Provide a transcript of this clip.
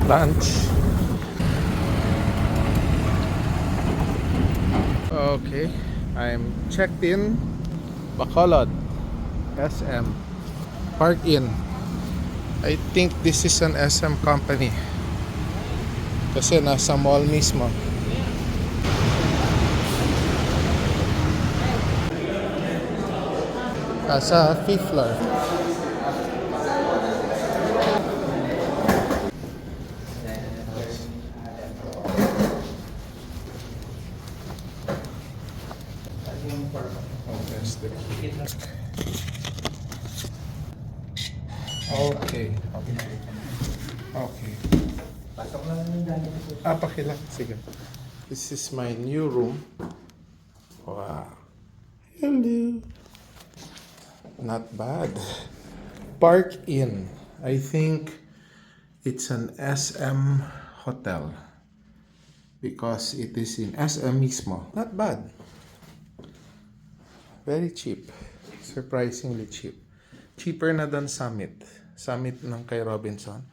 Lunch. Okay, I'm checked in Bacolod SM Park Inn. I think this is an SM company kasi nasa mall mismo. Sa 5th floor. Oh, there's the key. Okay. Okay. Pakilak. Sige. This is my new room. Wow. Hello. Not bad. Park Inn. I think it's an SM hotel because it is in SM mismo. Not bad. Very cheap. Surprisingly cheap. Cheaper na than Summit. Summit ng kay Robinson.